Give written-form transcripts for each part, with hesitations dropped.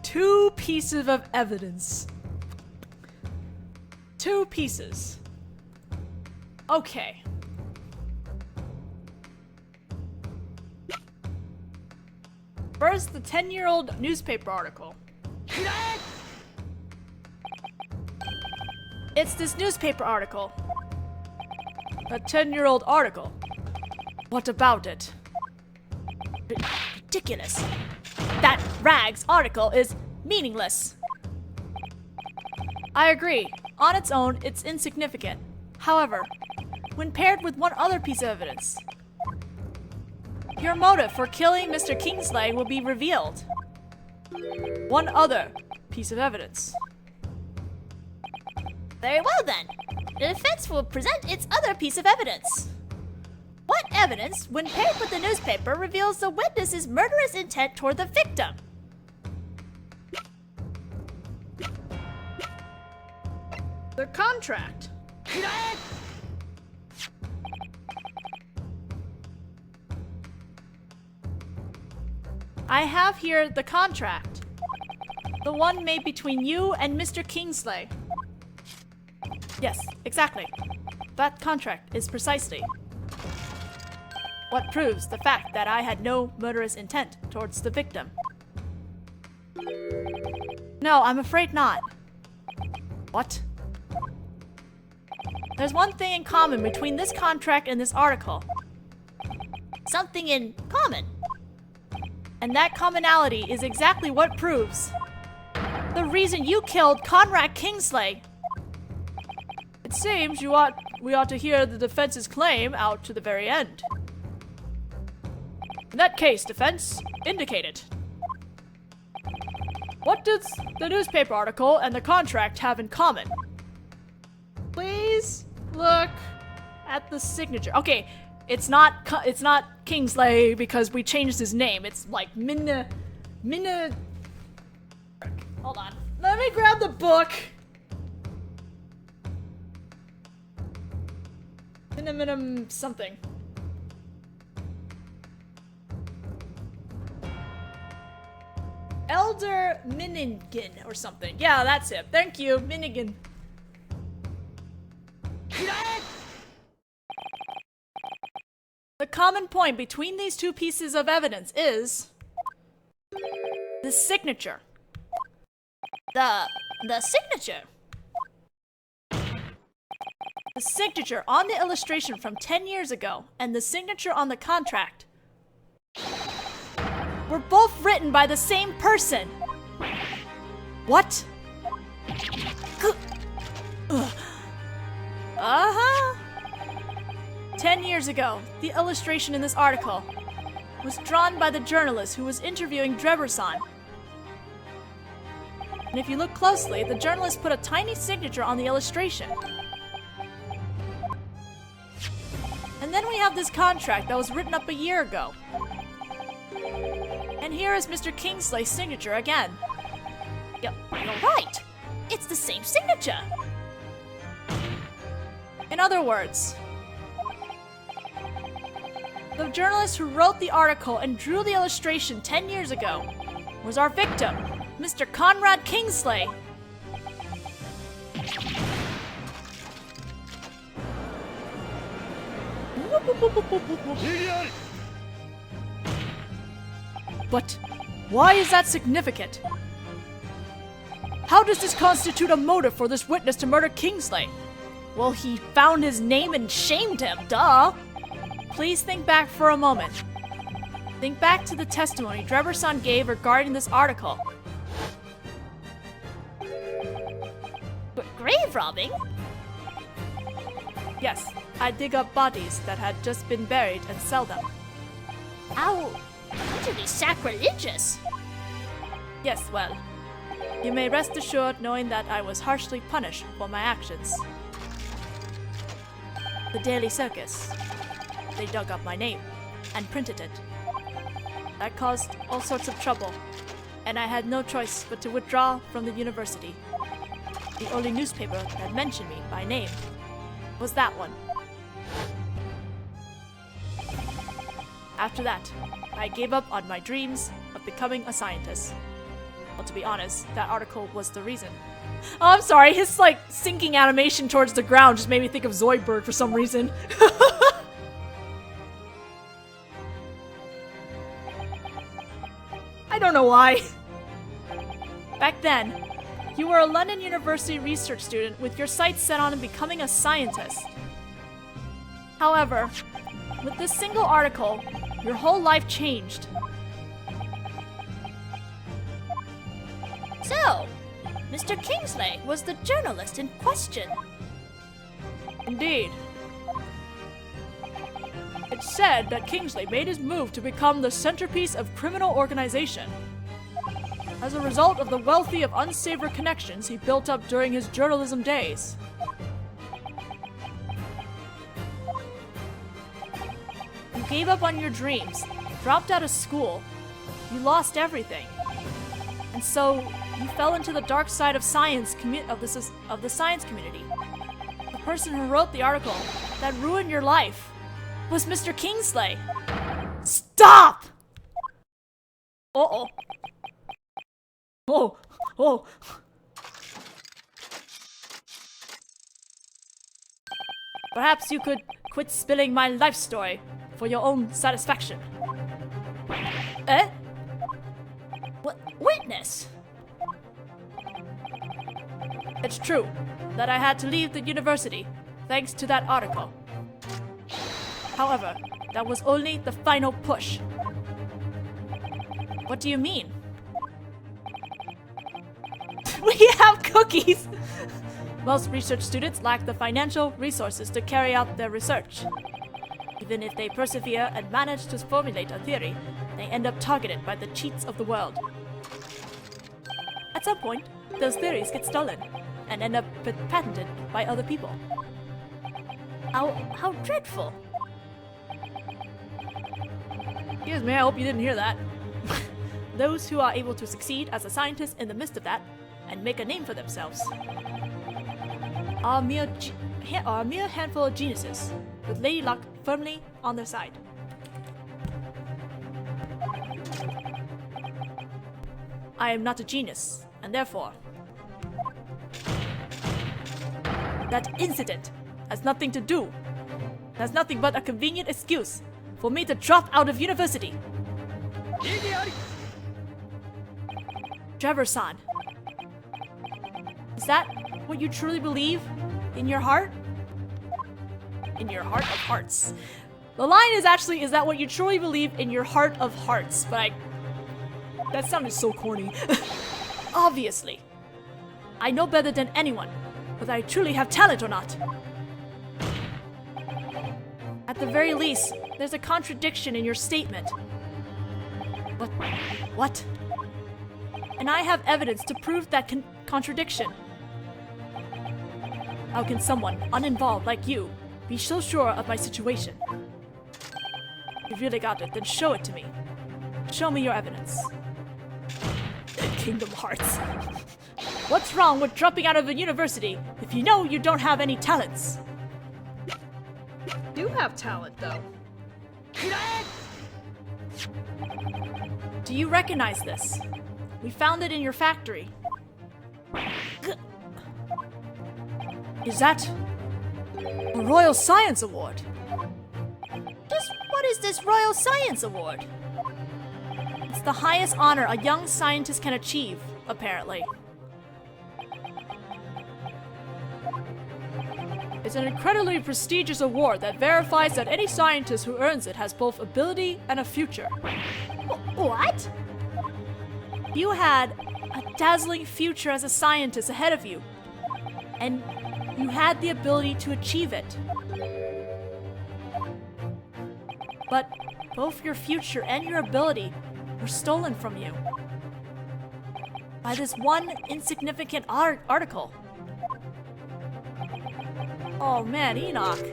2 pieces of evidence. 2 pieces. Okay. First, the 10-year-old newspaper article. It's this newspaper article. A 10-year-old article. What about it? Ridiculous. That rags article is meaningless. I agree. On its own, it's insignificant. However, when paired with one other piece of evidence, your motive for killing Mr. Kingsley will be revealed. One other piece of evidence. Very well then. The defense will present its other piece of evidence. What evidence, when paired with the newspaper, reveals the witness's murderous intent toward the victim? The contract. I have here the contract. The one made between you and Mr. Kingsley. Yes, exactly. That contract is precisely what proves the fact that I had no murderous intent towards the victim. No, I'm afraid not. What? There's one thing in common between this contract and this article. Something in common. And that commonality is exactly what proves the reason you killed Conrad Kingsley. It seems we ought to hear the defense's claim out to the very end. In that case, defense, indicate it. What does the newspaper article and the contract have in common? Please look at the signature. Okay, it's not Kingsley because we changed his name. It's like Minna. Hold on. Let me grab the book. Minna something. Elder Minnigan or something. Yeah, that's it. Thank you, Minnigan. The common point between these 2 pieces of evidence is the signature. The signature. The signature on the illustration from 10 years ago and the signature on the contract were both written by the same person. What? Uh-huh. 10 years ago, the illustration in this article was drawn by the journalist who was interviewing Drebber-san. And if you look closely, the journalist put a tiny signature on the illustration. And then we have this contract that was written up a year ago. And here is Mr. Kingsley's signature again. You're right. It's the same signature. In other words, the journalist who wrote the article and drew the illustration 10 years ago was our victim, Mr. Conrad Kingsley. But why is that significant? How does this constitute a motive for this witness to murder Kingsley? Well, he found his name and shamed him, duh! Please think back for a moment. Think back to the testimony Drebber-san gave regarding this article. But grave robbing? Yes, I dig up bodies that had just been buried and sell them. How utterly sacrilegious! Yes, well, you may rest assured knowing that I was harshly punished for my actions. The Daily Circus. They dug up my name and printed it. That caused all sorts of trouble, and I had no choice but to withdraw from the university. The only newspaper that mentioned me by name was that one. After that, I gave up on my dreams of becoming a scientist. Well, to be honest, that article was the reason. Oh, I'm sorry, his, like, sinking animation towards the ground just made me think of Zoidberg for some reason. I don't know why. Back then, you were a London University research student with your sights set on becoming a scientist. However, with this single article, your whole life changed. So, Mr. Kingsley was the journalist in question. Indeed. It's said that Kingsley made his move to become the centerpiece of criminal organization. As a result of the wealthy of unsavory connections he built up during his journalism days. You gave up on your dreams, dropped out of school, you lost everything. And so, you fell into the dark side of science of the science community. The person who wrote the article that ruined your life was Mr. Kingsley. Stop! Uh-oh. Oh. Perhaps you could quit spilling my life story for your own satisfaction. Eh? Witness? It's true that I had to leave the university thanks to that article. However, that was only the final push. What do you mean? We have cookies! Most research students lack the financial resources to carry out their research. Even if they persevere and manage to formulate a theory, they end up targeted by the cheats of the world. At some point, those theories get stolen and end up patented by other people. How dreadful. Excuse me, I hope you didn't hear that. Those who are able to succeed as a scientist in the midst of that and make a name for themselves are a mere handful of geniuses with Lady Luck firmly on their side. I am not a genius, and therefore, that incident has nothing to do. Has nothing but a convenient excuse for me to drop out of university. Trevor-san, is that what you truly believe in your heart? In your heart of hearts. The line is actually, is that what you truly believe in your heart of hearts? But that sounded so corny. Obviously. I know better than anyone whether I truly have talent or not. At the very least, there's a contradiction in your statement. But what? And I have evidence to prove that contradiction. How can someone uninvolved like you be so sure of my situation? If you really got it, then show it to me. Show me your evidence. Kingdom Hearts. What's wrong with dropping out of a university if you know you don't have any talents? Do have talent, though. Do you recognize this? We found it in your factory. Is that a Royal Science Award? Just what is this Royal Science Award? It's the highest honor a young scientist can achieve, apparently. It's an incredibly prestigious award that verifies that any scientist who earns it has both ability and a future. What? You had a dazzling future as a scientist ahead of you, and you had the ability to achieve it. But both your future and your ability were stolen from you by this one insignificant article. Oh man, Enoch.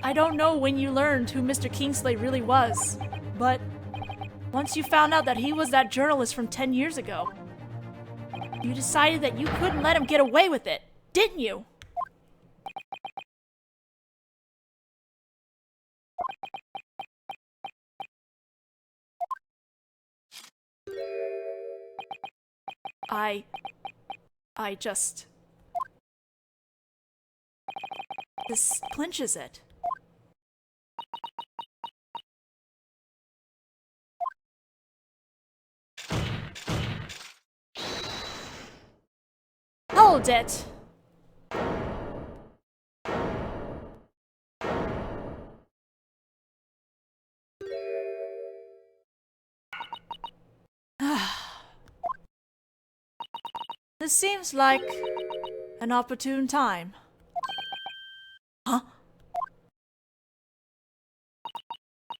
I don't know when you learned who Mr. Kingsley really was, but once you found out that he was that journalist from 10 years ago, you decided that you couldn't let him get away with it, didn't you? I just... This clinches it. Hold it! This seems like an opportune time. Huh?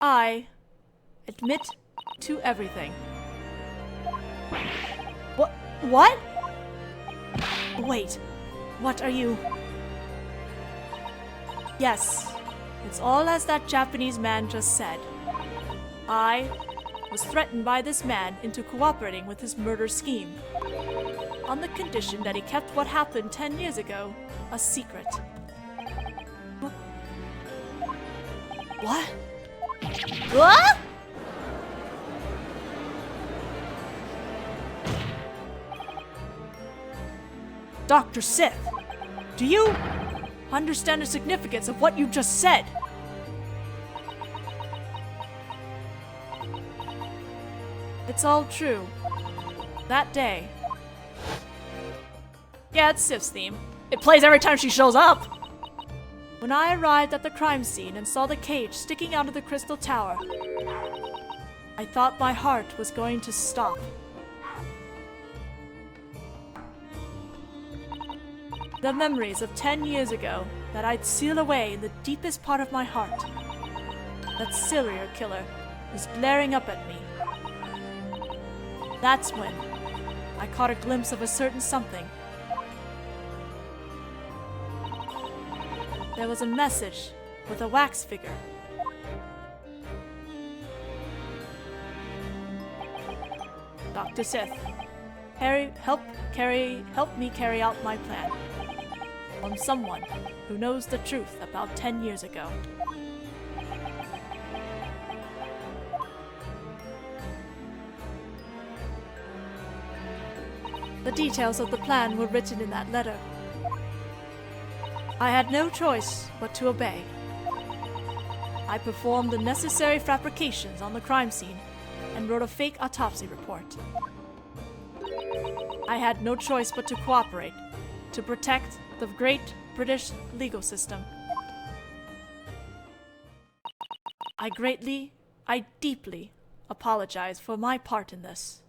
I admit to everything. What? Wait, what are you? Yes, it's all as that Japanese man just said. I was threatened by this man into cooperating with his murder scheme, on the condition that he kept what happened 10 years ago a secret. What? What? Dr. Sith, do you understand the significance of what you just said? It's all true. That day. Yeah, it's Sif's theme. It plays every time she shows up! When I arrived at the crime scene and saw the cage sticking out of the crystal tower, I thought my heart was going to stop. The memories of 10 years ago that I'd seal away in the deepest part of my heart. That serial killer was glaring up at me. That's when I caught a glimpse of a certain something. There was a message with a wax figure. Dr. Sith, help me carry out my plan. From someone who knows the truth about 10 years ago. The details of the plan were written in that letter. I had no choice but to obey. I performed the necessary fabrications on the crime scene and wrote a fake autopsy report. I had no choice but to cooperate to protect the great British legal system. I deeply apologize for my part in this.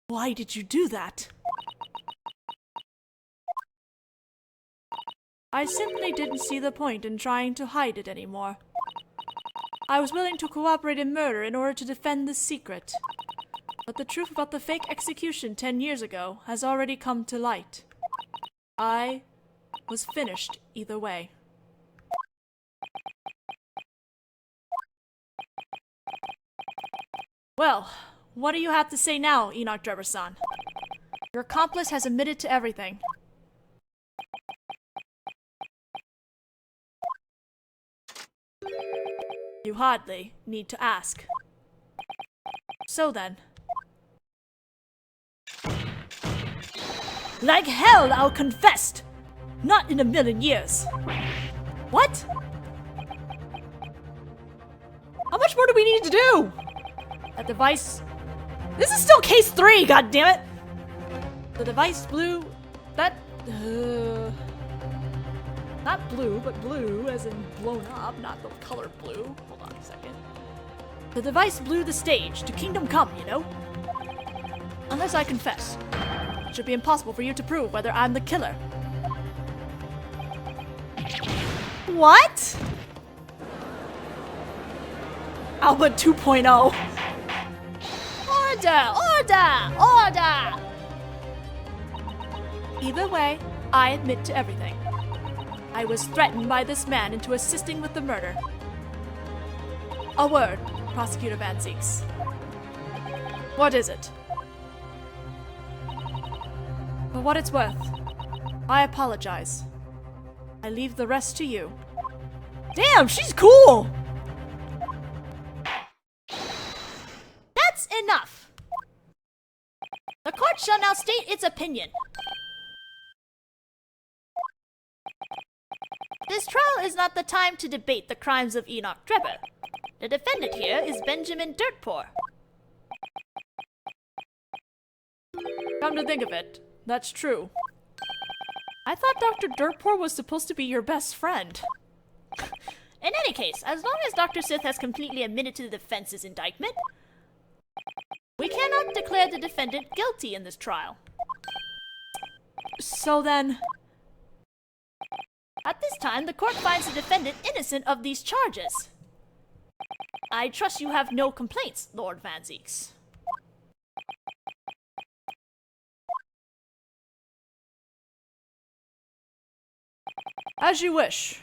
Why did you do that? I simply didn't see the point in trying to hide it anymore. I was willing to cooperate in murder in order to defend this secret. But the truth about the fake execution 10 years ago has already come to light. I was finished either way. Well, what do you have to say now, Enoch Drebber-san? Your accomplice has admitted to everything. You hardly need to ask. So then. Like hell, I'll confess! Not in a million years. What? How much more do we need to do? That device... This is still case 3, goddammit! The device blew... That... Not blue, but blue, as in blown up, not the color blue. Hold on a second. The device blew the stage to Kingdom Come, you know? Unless I confess, it should be impossible for you to prove whether I'm the killer. What? Albert 2.0. Order! Order! Either way, I admit to everything. I was threatened by this man into assisting with the murder. A word, Prosecutor Van Zieks. What is it? For what it's worth, I apologize. I leave the rest to you. Damn, she's cool! That's enough! The court shall now state its opinion. This trial is not the time to debate the crimes of Enoch Drebber. The defendant here is Benjamin Dirtpour. Come to think of it, that's true. I thought Dr. Dirtpour was supposed to be your best friend. In any case, as long as Dr. Sith has completely admitted to the defense's indictment, we cannot declare the defendant guilty in this trial. So then... At this time, the court finds the defendant innocent of these charges. I trust you have no complaints, Lord Van Zieks. As you wish.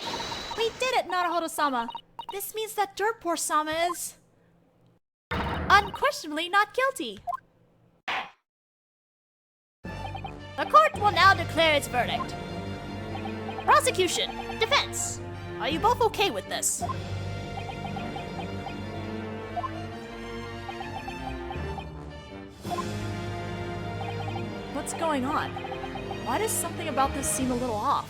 We did it, Naruhodō-sama. This means that Dirtpour-sama is... unquestionably not guilty. The court will now declare its verdict. Prosecution, defense. Are you both okay with this? What's going on? Why does something about this seem a little off?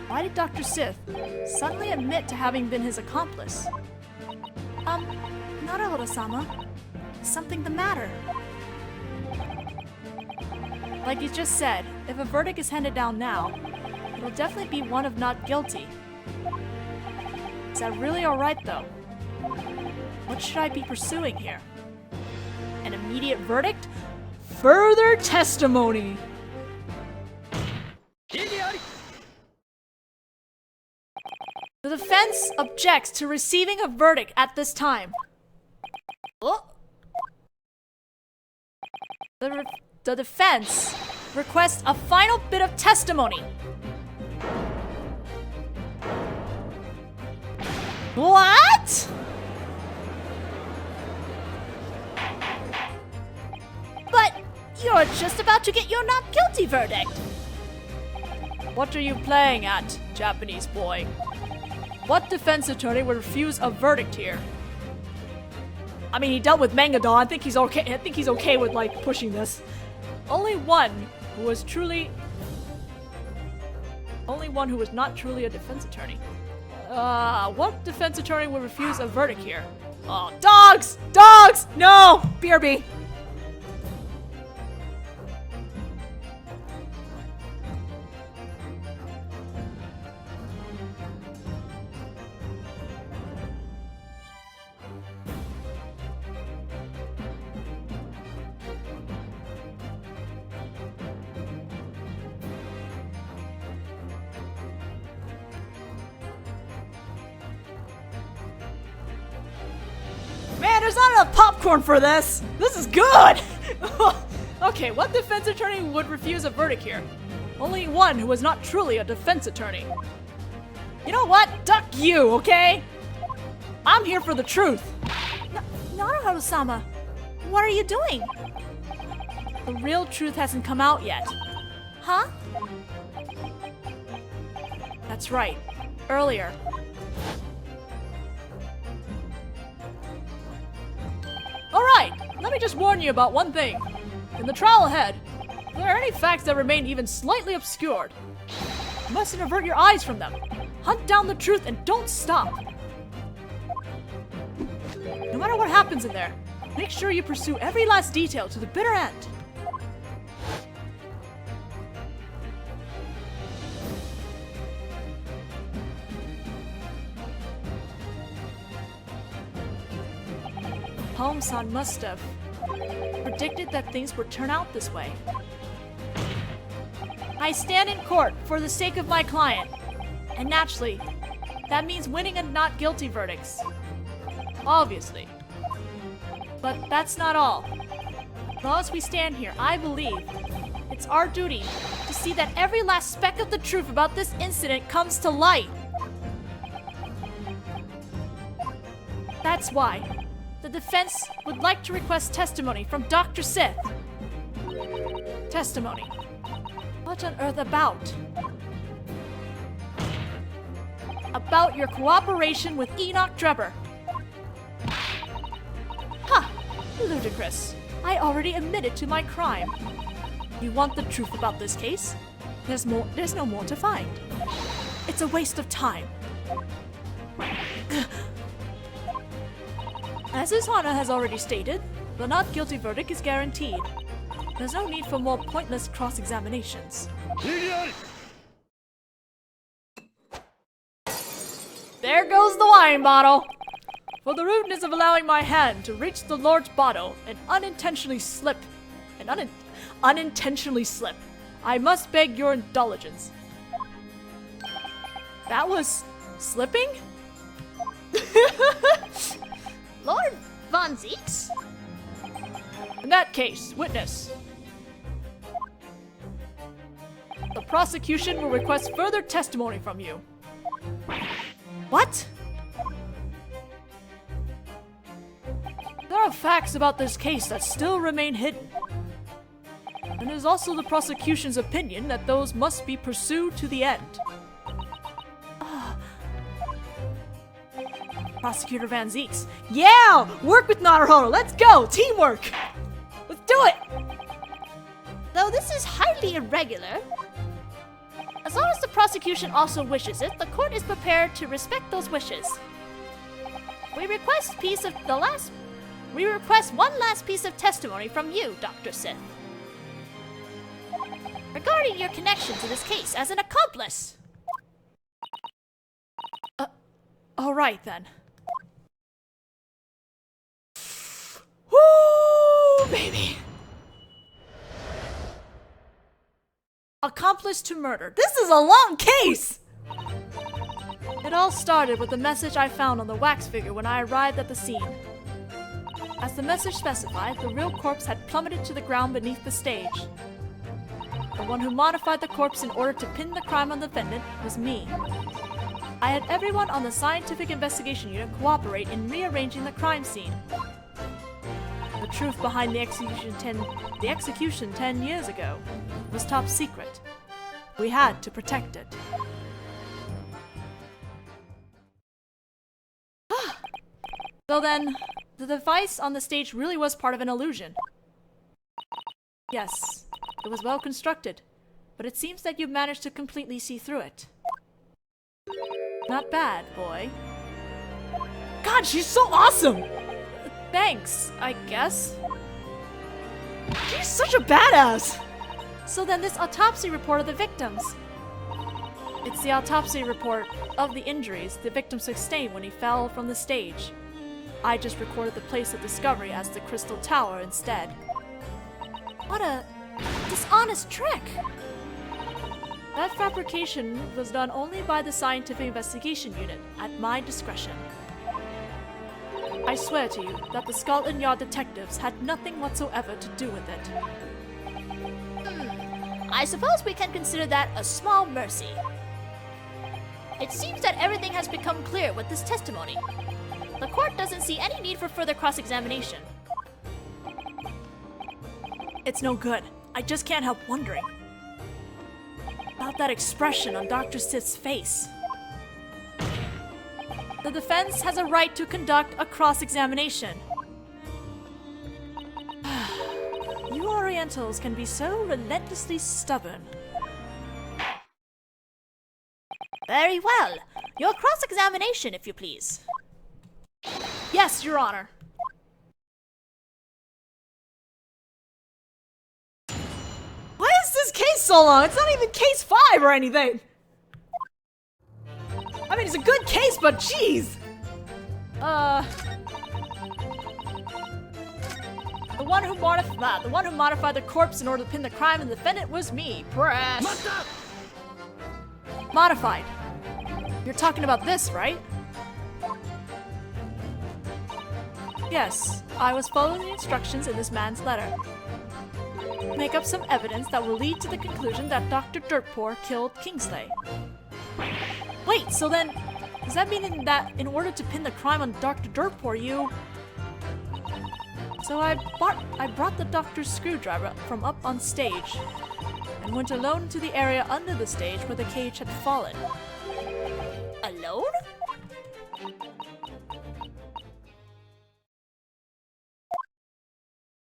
Why did Dr. Sith suddenly admit to having been his accomplice? Naruhodō-sama, is something the matter? Like you just said, if a verdict is handed down now, it'll definitely be one of not guilty. Is that really alright though? What should I be pursuing here? An immediate verdict? Further testimony! The defense objects to receiving a verdict at this time. Oh. The defense requests a final bit of testimony. What? But you're just about to get your not guilty verdict. What are you playing at, Japanese boy? What defense attorney would refuse a verdict here? I mean, he dealt with Mangadon. I think he's okay with like pushing this. Only one who was not truly a defense attorney. What defense attorney would refuse a verdict here? Oh, dogs! Dogs! No! BRB. Man, there's not enough popcorn for this! This is good! Okay, what defense attorney would refuse a verdict here? Only one who was not truly a defense attorney. You know what? Duck you, okay? I'm here for the truth. Naruhodō-sama, what are you doing? The real truth hasn't come out yet. Huh? That's right. Earlier. Alright, let me just warn you about one thing. In the trial ahead, if there are any facts that remain even slightly obscured, you mustn't avert your eyes from them. Hunt down the truth and don't stop. No matter what happens in there, make sure you pursue every last detail to the bitter end. Holmes-san must have predicted that things would turn out this way. I stand in court for the sake of my client, and naturally, that means winning and not guilty verdicts. Obviously. But that's not all. As long as we stand here, I believe it's our duty to see that every last speck of the truth about this incident comes to light. That's why the defense would like to request testimony from Dr. Sith. Testimony. What on earth about? About your cooperation with Enoch Drebber. Huh. Ludicrous. I already admitted to my crime. You want the truth about this case? There's no more to find. It's a waste of time. As His Honor has already stated, the not guilty verdict is guaranteed. There's no need for more pointless cross-examinations. There goes the wine bottle! For the rudeness of allowing my hand to reach the Lord's bottle and unintentionally slip, I must beg your indulgence. That was slipping? Lord Von Zeeks? In that case, witness. The prosecution will request further testimony from you. What? There are facts about this case that still remain hidden. And it is also the prosecution's opinion that those must be pursued to the end. Prosecutor Van Zeeks. Yeah! Work with Naruhodō! Let's go! Teamwork! Let's do it! Though this is highly irregular, as long as the prosecution also wishes it, the court is prepared to respect those wishes. We request one last piece of testimony from you, Dr. Sith. Regarding your connection to this case as an accomplice. Alright then. Woo, baby! Accomplice to murder. This is a long case! It all started with the message I found on the wax figure when I arrived at the scene. As the message specified, the real corpse had plummeted to the ground beneath the stage. The one who modified the corpse in order to pin the crime on the defendant was me. I had everyone on the scientific investigation unit cooperate in rearranging the crime scene. The truth behind the execution 10 years ago was top secret. We had to protect it. So then, the device on the stage really was part of an illusion. Yes, it was well constructed, but it seems that you managed to completely see through it. Not bad, boy. God, she's so awesome! Thanks, I guess. She's such a badass! So then this autopsy report of the victims. It's the autopsy report of the injuries the victim sustained when he fell from the stage. I just recorded the place of discovery as the Crystal Tower instead. What a dishonest trick! That fabrication was done only by the Scientific Investigation Unit, at my discretion. I swear to you that the Scotland Yard detectives had nothing whatsoever to do with it. I suppose we can consider that a small mercy. It seems that everything has become clear with this testimony. The court doesn't see any need for further cross-examination. It's no good. I just can't help wondering about that expression on Dr. Sith's face. The defense has a right to conduct a cross-examination. You Orientals can be so relentlessly stubborn. Very well. Your cross-examination, if you please. Yes, Your Honor. Why is this case so long? It's not even case 5 or anything. I mean, it's a good case, but jeez. The one who modified the corpse in order to pin the crime on the defendant was me. Press. Modified. You're talking about this, right? Yes, I was following the instructions in this man's letter. Make up some evidence that will lead to the conclusion that Dr. Dirtpour killed Kingsley. Wait, so then, does that mean that in order to pin the crime on Dr. Dirtpour, you... So I brought the doctor's screwdriver from up on stage and went alone to the area under the stage where the cage had fallen. Alone?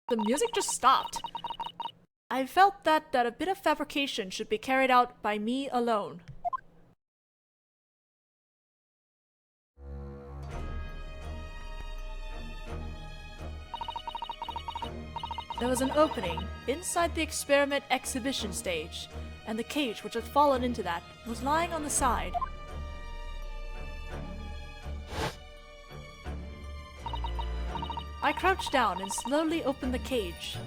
The music just stopped. I felt that a bit of fabrication should be carried out by me alone. There was an opening inside the experiment exhibition stage, and the cage which had fallen into that was lying on the side. I crouched down and slowly opened the cage.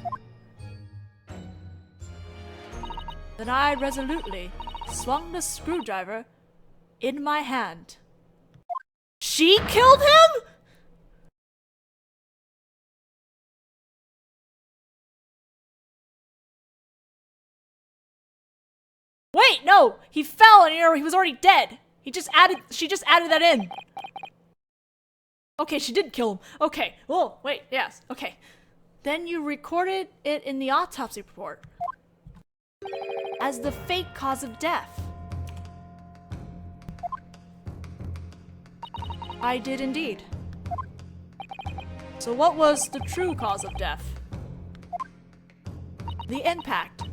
Then I resolutely swung the screwdriver in my hand. She killed him?! Wait, no! He fell and he was already dead. She just added that in. Okay, she did kill him. Okay. Oh, wait, yes. Okay. Then you recorded it in the autopsy report as the fake cause of death. I did indeed. So what was the true cause of death? The impact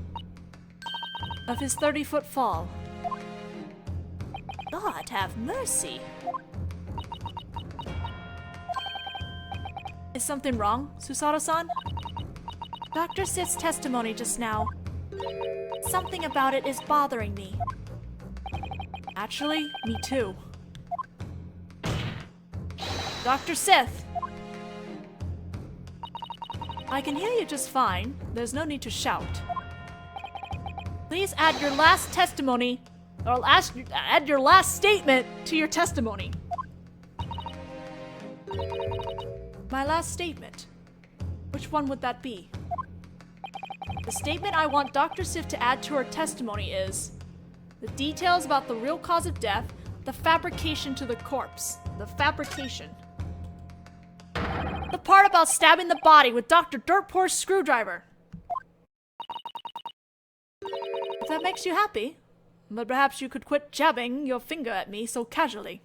of his 30-foot fall. God have mercy. Is something wrong, Susato-san? Dr. Sith's testimony just now. Something about it is bothering me. Actually, me too. Dr. Sith! I can hear you just fine. There's no need to shout. Please add your last testimony, or add your last statement to your testimony. My last statement. Which one would that be? The statement I want Dr. Sith to add to her testimony is the details about the real cause of death, the fabrication to the corpse. The fabrication. The part about stabbing the body with Dr. Dirtpour's screwdriver. If that makes you happy, but perhaps you could quit jabbing your finger at me so casually.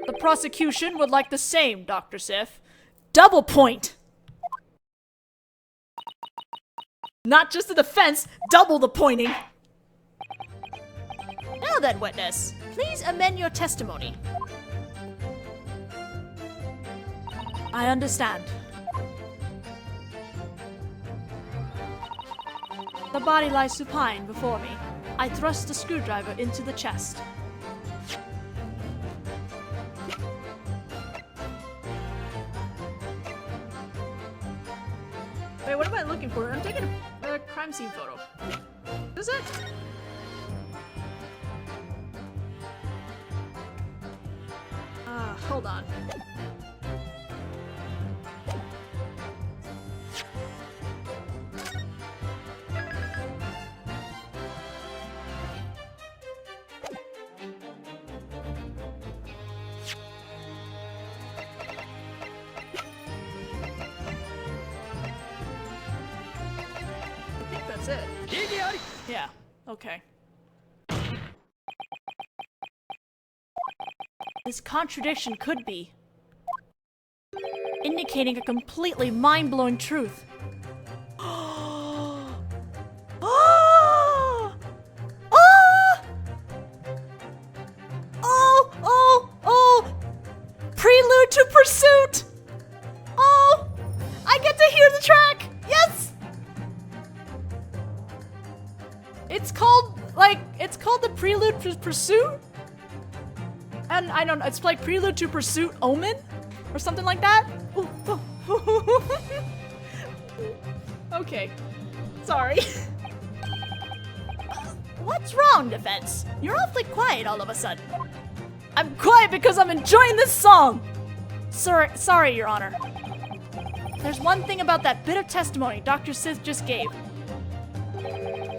The prosecution would like the same, Dr. Sith. Double point! Not just the defense, double the pointing! Now then, witness, please amend your testimony. I understand. The body lies supine before me. I thrust the screwdriver into the chest. Wait, what am I looking for? I'm taking a crime scene photo. Is it? Hold on. That's it. Yeah, okay. This contradiction could be indicating a completely mind-blowing truth. Oh! Oh! Oh! Prelude to Pursuit! Oh! I get to hear the track! Yes! It's called the Prelude to Pursuit? And I don't know, it's like Prelude to Pursuit Omen? Or something like that? Okay. Sorry. What's wrong, defense? You're awfully quiet all of a sudden. I'm quiet because I'm enjoying this song! Sorry, Your Honor. There's one thing about that bit of testimony Dr. Sith just gave.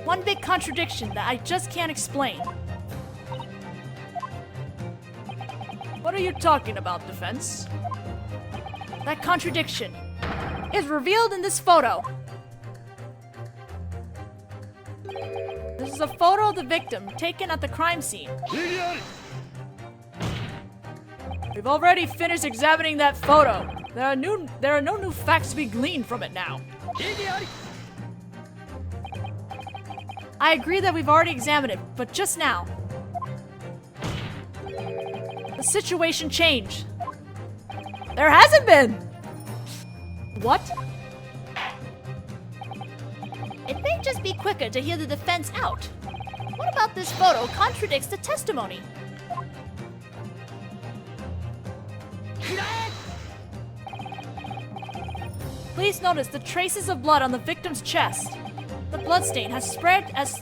One big contradiction that I just can't explain. What are you talking about, defense? That contradiction is revealed in this photo. This is a photo of the victim taken at the crime scene. We've already finished examining that photo. There are no new facts to be gleaned from it now. I agree that we've already examined it, but just now, the situation changed. There hasn't been! What? It may just be quicker to hear the defense out. What about this photo contradicts the testimony? Please notice the traces of blood on the victim's chest. The bloodstain has spread as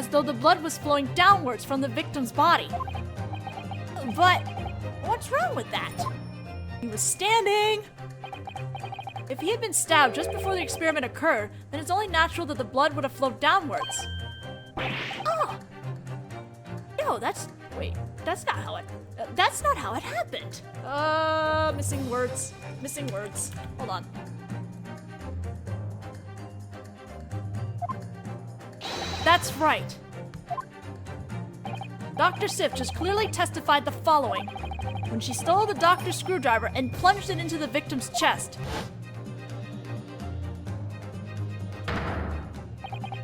though the blood was flowing downwards from the victim's body. But what's wrong with that? He was standing. If he had been stabbed just before the experiment occurred, then it's only natural that the blood would have flowed downwards. Oh! No, that's not how it happened. Missing words. Hold on. That's right. Dr. Sif just clearly testified the following. When she stole the doctor's screwdriver and plunged it into the victim's chest.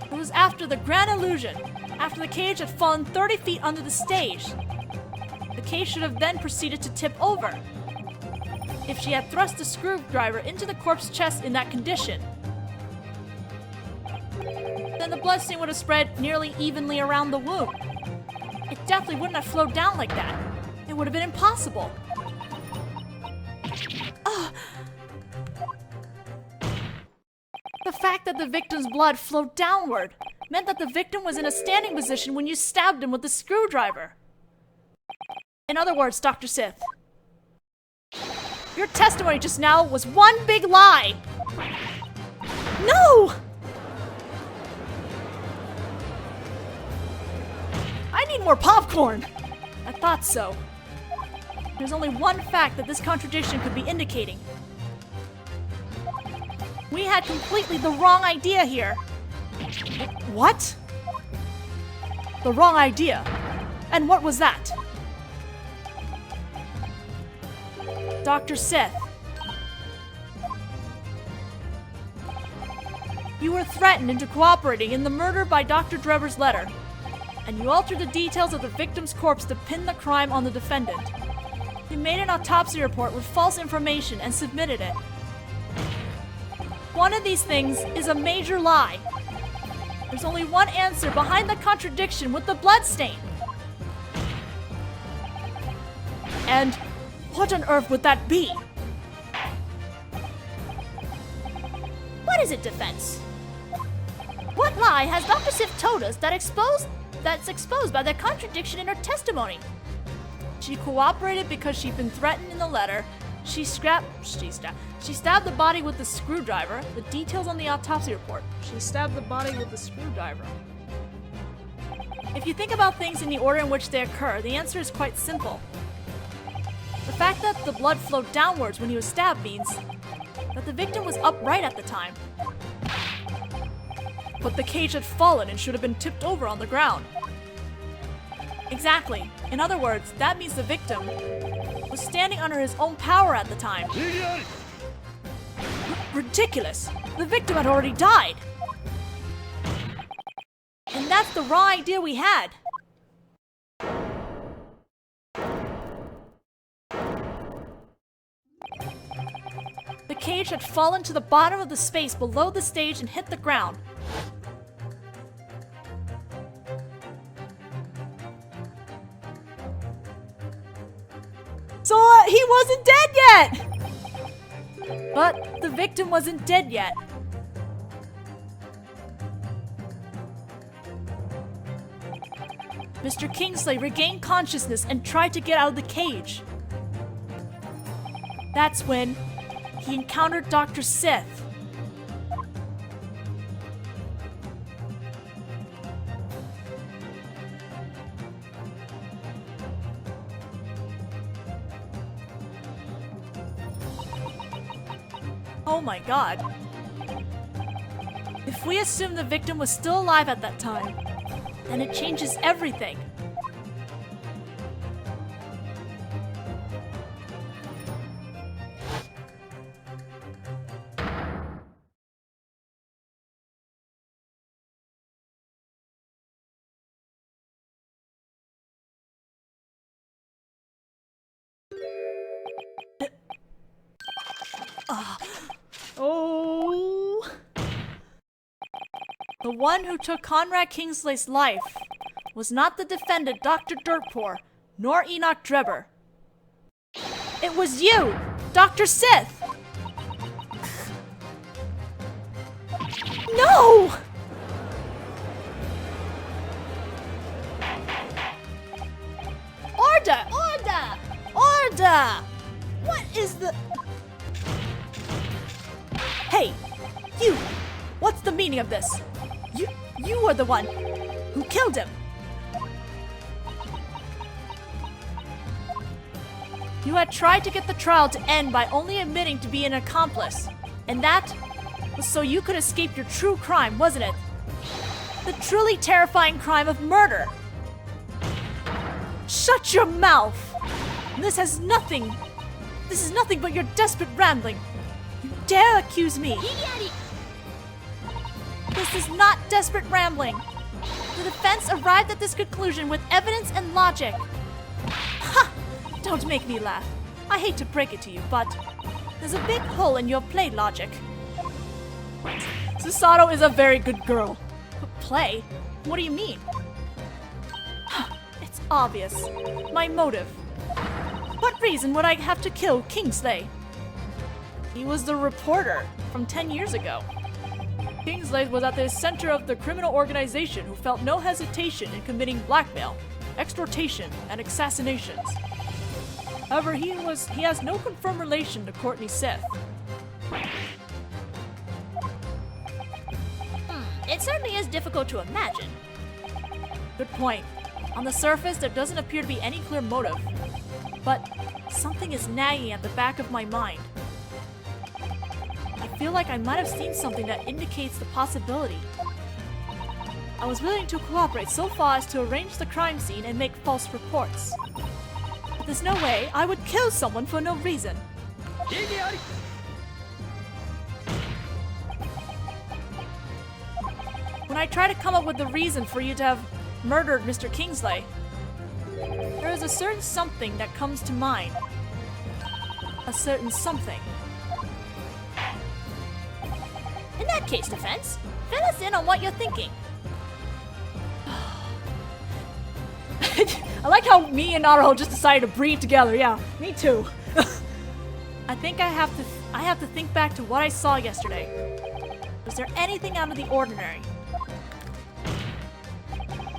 It was after the grand illusion, after the cage had fallen 30 feet under the stage. The cage should have then proceeded to tip over. If she had thrust the screwdriver into the corpse's chest in that condition, then the bloodstain would have spread nearly evenly around the wound. It definitely wouldn't have flowed down like that. It would have been impossible. The fact that the victim's blood flowed downward meant that the victim was in a standing position when you stabbed him with the screwdriver. In other words, Dr. Sith, your testimony just now was one big lie! No! I need more popcorn! I thought so. There's only one fact that this contradiction could be indicating. We had completely the wrong idea here. What? The wrong idea? And what was that? Dr. Sith. You were threatened into cooperating in the murder by Dr. Drever's letter, and you altered the details of the victim's corpse to pin the crime on the defendant. You made an autopsy report with false information and submitted it. One of these things is a major lie. There's only one answer behind the contradiction with the bloodstain. And what on earth would that be? What is it, defense? What lie has Dr. Sif told us that's exposed by the contradiction in her testimony? She cooperated because she'd been threatened in the letter. She stabbed the body with the screwdriver. The details on the autopsy report. She stabbed the body with the screwdriver. If you think about things in the order in which they occur, the answer is quite simple. The fact that the blood flowed downwards when he was stabbed means that the victim was upright at the time. But the cage had fallen and should have been tipped over on the ground. Exactly. In other words, that means the victim was standing under his own power at the time. Ridiculous! The victim had already died! And that's the wrong idea we had! The cage had fallen to the bottom of the space below the stage and hit the ground. So he wasn't dead yet! But the victim wasn't dead yet. Mr. Kingsley regained consciousness and tried to get out of the cage. That's when he encountered Dr. Sith. Oh my god. If we assume the victim was still alive at that time, then it changes everything. Oh. The one who took Conrad Kingsley's life was not the defendant, Dr. Dirtpour, nor Enoch Drebber. It was you, Dr. Sith! No! Order! Order! Order! What is the... Hey, you! What's the meaning of this? You were the one who killed him! You had tried to get the trial to end by only admitting to be an accomplice. And that was so you could escape your true crime, wasn't it? The truly terrifying crime of murder! Shut your mouth! This is nothing but your desperate rambling. You dare accuse me? This is not desperate rambling. The defense arrived at this conclusion with evidence and logic. Ha! Don't make me laugh. I hate to break it to you, but there's a big hole in your play logic. Susato is a very good girl. But play? What do you mean? It's obvious. My motive. What reason would I have to kill Kingsley? He was the reporter from 10 years ago. Kingsley was at the center of the criminal organization who felt no hesitation in committing blackmail, extortation, and assassinations. However, he has no confirmed relation to Courtney Sith. It certainly is difficult to imagine. Good point. On the surface, there doesn't appear to be any clear motive. But something is nagging at the back of my mind. I feel like I might have seen something that indicates the possibility. I was willing to cooperate so far as to arrange the crime scene and make false reports. But there's no way I would kill someone for no reason. When I try to come up with the reason for you to have murdered Mr. Kingsley, there is a certain something that comes to mind. A certain something. In that case, defense, fill us in on what you're thinking. I like how me and Naruhodō just decided to breathe together. Yeah, me too. I think I have to think back to what I saw yesterday. Was there anything out of the ordinary?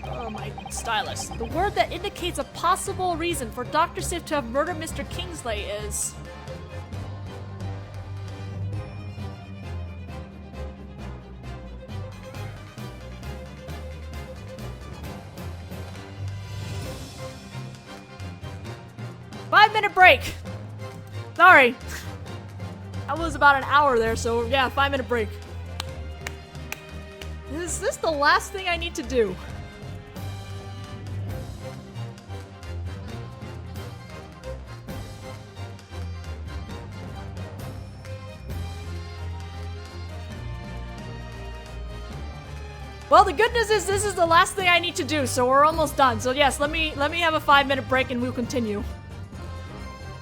Oh, my stylus. The word that indicates a possible reason for Dr. Sith to have murdered Mr. Kingsley is... "5-minute break!" Sorry. That was about an hour there, so yeah, 5-minute break. Is this the last thing I need to do? Well, the good news is this is the last thing I need to do, so we're almost done. So yes, let me have a 5-minute break and we'll continue.